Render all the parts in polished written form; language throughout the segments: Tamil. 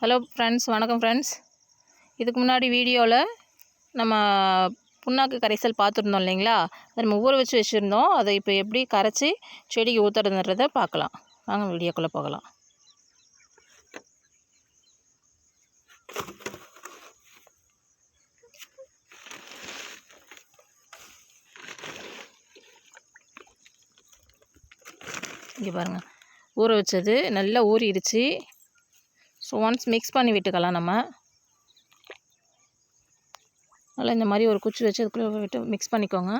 ஹலோ ஃப்ரெண்ட்ஸ், வணக்கம் ஃப்ரெண்ட்ஸ். இதுக்கு முன்னாடி வீடியோவில் நம்ம புண்ணாக்கு கரைசல் பார்த்துருந்தோம் இல்லைங்களா? அதை நம்ம ஊற வச்சுருந்தோம். அதை இப்போ எப்படி கரைச்சி செடிக்கு ஊற்றுறதுன்றதை பார்க்கலாம். வாங்க வீடியோக்குள்ளே போகலாம். இங்கே பாருங்கள், ஊற வச்சது நல்லா ஊறிடுச்சு. ஸோ ஒன்ஸ் மிக்ஸ் பண்ணி விட்டுக்கலாம். நம்ம நல்லா இந்த மாதிரி ஒரு குச்சி வச்சு அதுக்குள்ளே விட்டு மிக்ஸ் பண்ணிக்கோங்க.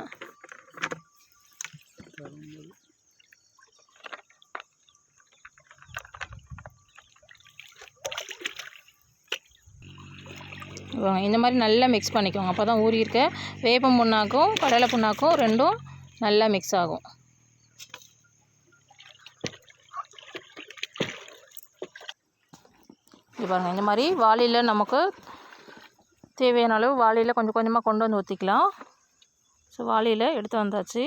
இந்த மாதிரி நல்லா மிக்ஸ் பண்ணிக்கோங்க. அப்போ தான் ஊறி இருக்க வேப்பம் புண்ணாக்கும் கடலை புண்ணாக்கும் ரெண்டும் நல்லா மிக்ஸ் ஆகும். இது பாருங்கள், இந்த மாதிரி வாளியில் நமக்கு தேவையான அளவு வாளியில் கொஞ்சம் கொஞ்சமாக கொண்டு வந்து ஊற்றிக்கலாம். ஸோ வாளியில் எடுத்து வந்தாச்சு.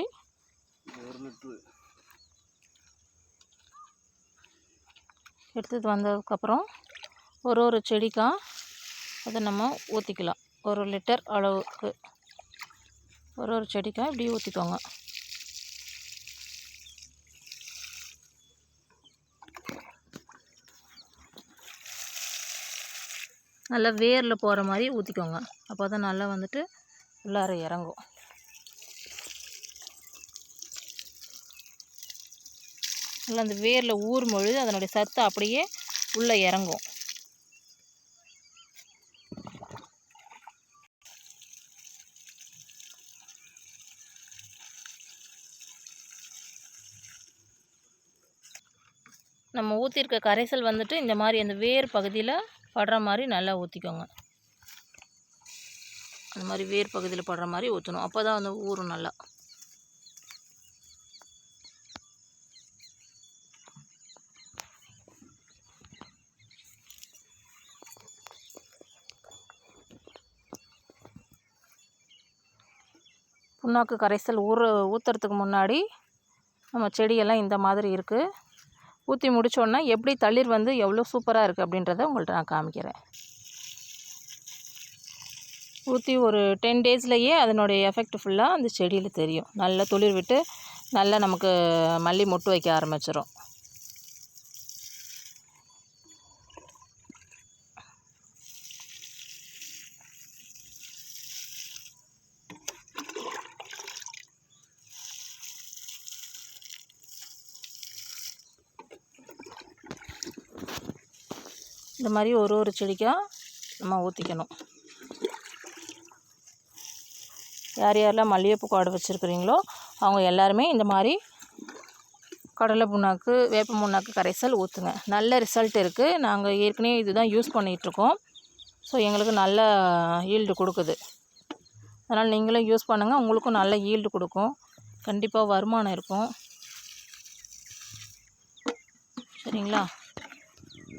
எடுத்துகிட்டு வந்ததுக்கப்புறம் ஒரு செடிக்காக அதை நம்ம ஊற்றிக்கலாம். 1 லிட்டர் அளவுக்கு ஒரு செடிக்காக இப்படி ஊற்றிக்கோங்க. நல்லா வேரில் போகிற மாதிரி ஊற்றிக்கோங்க. அப்போ தான் நல்லா வந்துட்டு உள்ளார இறங்கும். நல்லா அந்த வேரில் ஊறும் பொழுது அதனுடைய சத்து அப்படியே உள்ளே இறங்கும். நம்ம ஊற்றிருக்க கரைசல் வந்துட்டு இந்த மாதிரி அந்த வேர் பகுதியில் படுற மாதிரி நல்லா ஊற்றிக்கோங்க. அந்த மாதிரி வேர் பகுதியில் படுற மாதிரி ஊற்றணும். அப்போ தான் வந்து ஊறும் நல்லா. புண்ணாக்கு கரைசல் ஊற்றுறதுக்கு முன்னாடி நம்ம செடியெல்லாம் இந்த மாதிரி இருக்குது. ஊற்றி முடித்தோன்னா எப்படி தளிர் வந்து எவ்வளோ சூப்பராக இருக்குது அப்படின்றத உங்கள்கிட்ட நான் காமிக்கிறேன். ஊற்றி ஒரு 10 டேஸ்லேயே அதனுடைய எஃபெக்ட் ஃபுல்லாக அந்த செடியில் தெரியும். நல்லா துளிர் விட்டு நல்லா நமக்கு மல்லி மொட்டு வைக்க ஆரம்பிச்சிடும். இந்த மாதிரி ஒரு செடிக்காக நம்ம ஊற்றிக்கணும். யார் யாரெல்லாம் மல்லிகைப்பூ காடு வச்சுருக்குறீங்களோ அவங்க எல்லாருமே இந்த மாதிரி கடலை புண்ணாக்கு வேப்ப புண்ணாக்கு கரைசல் ஊற்றுங்க. நல்ல ரிசல்ட் இருக்குது. நாங்கள் ஏற்கனவே இதுதான் யூஸ் பண்ணிகிட்ருக்கோம். ஸோ எங்களுக்கு நல்ல ஈல்டு கொடுக்குது. அதனால் நீங்களும் யூஸ் பண்ணுங்கள். உங்களுக்கும் நல்ல ஈல்டு கொடுக்கும். கண்டிப்பாக வருமானம் இருக்கும். சரிங்களா?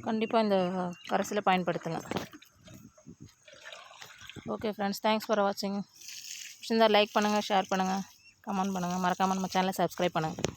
கண்டிப்பாக இந்த கரைசலை பயன்படுத்துங்க. ஓகே ஃப்ரெண்ட்ஸ், தேங்க்ஸ் ஃபார் வாட்சிங். பிடிச்சிருந்தா லைக் பண்ணுங்கள், ஷேர் பண்ணுங்கள், கமெண்ட் பண்ணுங்கள். மறக்காமல் நம்ம சேனலை சப்ஸ்கிரைப் பண்ணுங்கள்.